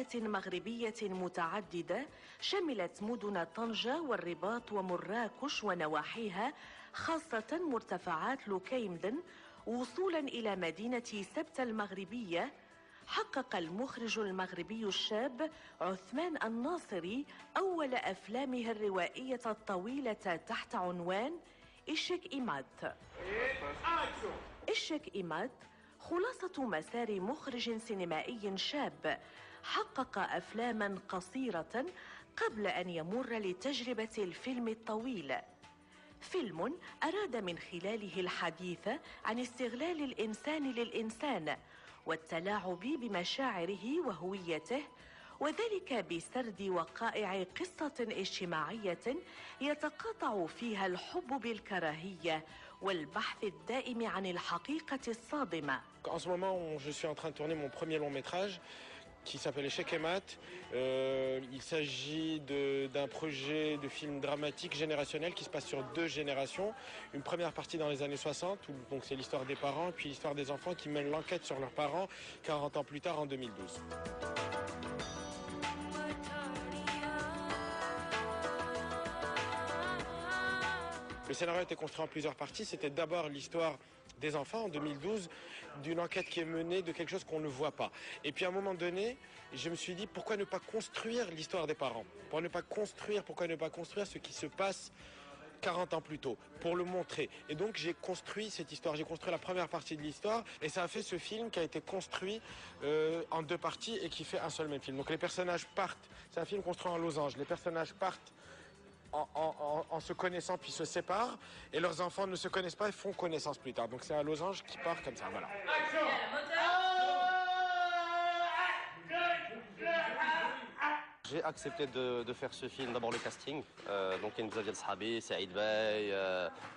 وجهات مغربية متعددة شملت مدن طنجة والرباط ومراكش ونواحيها، خاصة مرتفعات لوكيمدن، وصولا إلى مدينة سبتة المغربية. حقق المخرج المغربي الشاب عثمان الناصري أول أفلامه الروائية الطويلة تحت عنوان إشك إيمات. إشك إيمات خلاصة مسار مخرج سينمائي شاب حقق أفلاما قصيرة قبل أن يمر لتجربة الفيلم الطويل. فيلم أراد من خلاله الحديث عن استغلال الإنسان للإنسان والتلاعب بمشاعره وهويته، وذلك بسرد وقائع قصة اجتماعية يتقاطع فيها الحب بالكراهية والبحث الدائم عن الحقيقة الصادمة. En ce moment, je suis en train de tourner mon premier long métrage qui s'appelle Échec et Mat. Il s'agit d'un projet de film dramatique générationnel qui se passe sur 2 générations. Une première partie dans les années 60, où donc c'est l'histoire des parents, puis l'histoire des enfants qui mènent l'enquête sur leurs parents 40 ans plus tard en 2012. Le scénario a été construit en plusieurs parties. C'était d'abord l'histoire des enfants en 2012, d'une enquête qui est menée de quelque chose qu'on ne voit pas. Et puis à un moment donné, je me suis dit pourquoi ne pas construire l'histoire des parents? Pourquoi ne pas construire ce qui se passe 40 ans plus tôt, pour le montrer. Et donc j'ai construit cette histoire, j'ai construit la première partie de l'histoire et ça a fait ce film qui a été construit en 2 parties et qui fait un seul même film. Donc les personnages partent, c'est un film construit en losange, les personnages partent en se connaissant puis se séparent et leurs enfants ne se connaissent pas et font connaissance plus tard. Donc c'est un losange qui part comme ça, voilà. J'ai accepté de faire ce film, d'abord le casting. Donc il y a Xavier Sahabi, Saïd Bey,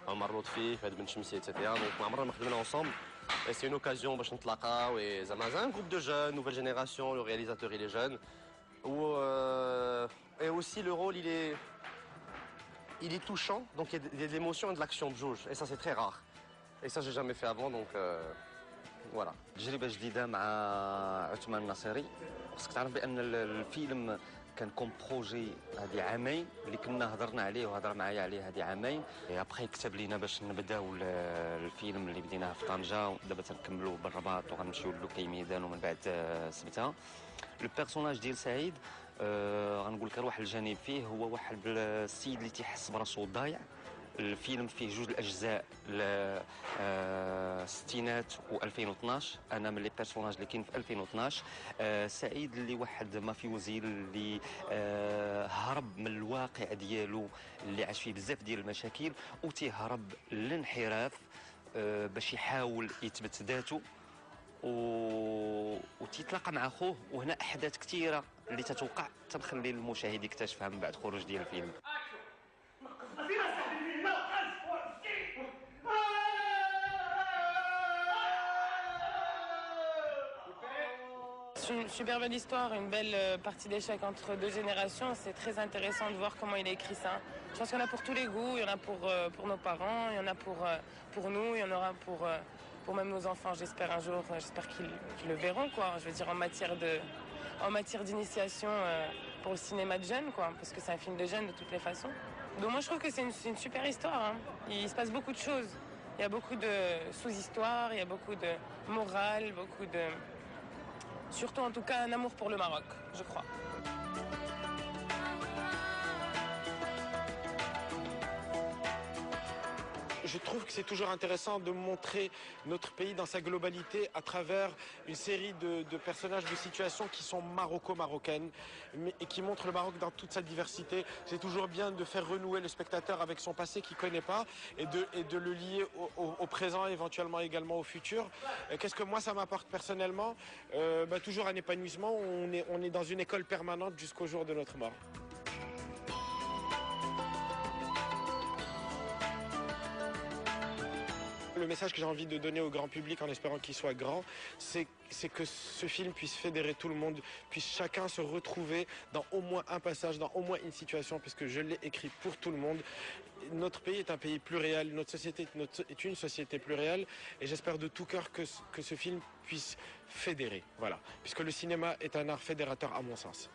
Omar Lotfi, Fahd Ben Chemsi, etc. Donc on a travaillé ensemble. Et c'est une occasion pour nous rencontrer. Et c'est un groupe de jeunes, nouvelle génération, le réalisateur il est jeune. Et aussi le rôle il est touchant, donc il y a de l'émotion et de l'action de jauge, et ça c'est très rare. Et ça j'ai jamais fait avant, donc voilà. تجربة جديدة مع عثمان الناصري. خصك تعرف بأن الفيلم كان كوم بروجي هذه عامين اللي كنا هضرنا عليه وهضر معايا عليه هذه عامين. ابخي كتب لينا باش نبداو الفيلم اللي بديناه في طنجة ودابا تنكملوا بالرباط وغنمشيو للوكيميدان ومن بعد سبتة. لو بيرسوناج ديال سعيد غنقول لك واحد الجانب فيه هو واحد السيد اللي تيحس براسو ضايع. الفيلم فيه 2 الأجزاء الستينات و2012. انا من لي بيرسوناج اللي كاين في 2012. سعيد اللي واحد مافيوزي اللي هرب من الواقع ديالو اللي عاش فيه بزاف ديال المشاكل وتيهرب للانحراف باش يحاول يثبت ذاته وتيتلاقى مع خوه. وهنا احداث كثيره اللي تتوقع تنخلي المشاهد يكتشفها من بعد خروج ديال الفيلم. Une super belle histoire, une belle partie d'échecs entre 2 générations. C'est très intéressant de voir comment il a écrit ça. Je pense qu'il y en a pour tous les goûts, il y en a pour nos parents, il y en a pour nous, il y en aura pour même nos enfants, j'espère un jour, j'espère qu'ils le verront, quoi. Je veux dire en matière d'initiation pour le cinéma de jeunes, quoi, parce que c'est un film de jeunes de toutes les façons. Donc moi je trouve que c'est une super histoire, hein. Il se passe beaucoup de choses. Il y a beaucoup de sous-histoires, il y a beaucoup de morale, beaucoup de... Surtout en tout cas un amour pour le Maroc, je crois. Je trouve que c'est toujours intéressant de montrer notre pays dans sa globalité à travers une série de personnages, de situations qui sont maroco-marocaines et qui montrent le Maroc dans toute sa diversité. C'est toujours bien de faire renouer le spectateur avec son passé qu'il ne connaît pas et de le lier au présent, éventuellement également au futur. Qu'est-ce que moi ça m'apporte personnellement? Toujours un épanouissement. On est dans une école permanente jusqu'au jour de notre mort. Le le message que j'ai envie de donner au grand public en espérant qu'il soit grand, c'est que ce film puisse fédérer tout le monde, puisse chacun se retrouver dans au moins un passage, dans au moins une situation, puisque je l'ai écrit pour tout le monde. Notre pays est un pays pluriel, notre société est une société plurielle, et j'espère de tout cœur que ce film puisse fédérer, voilà, puisque le cinéma est un art fédérateur à mon sens.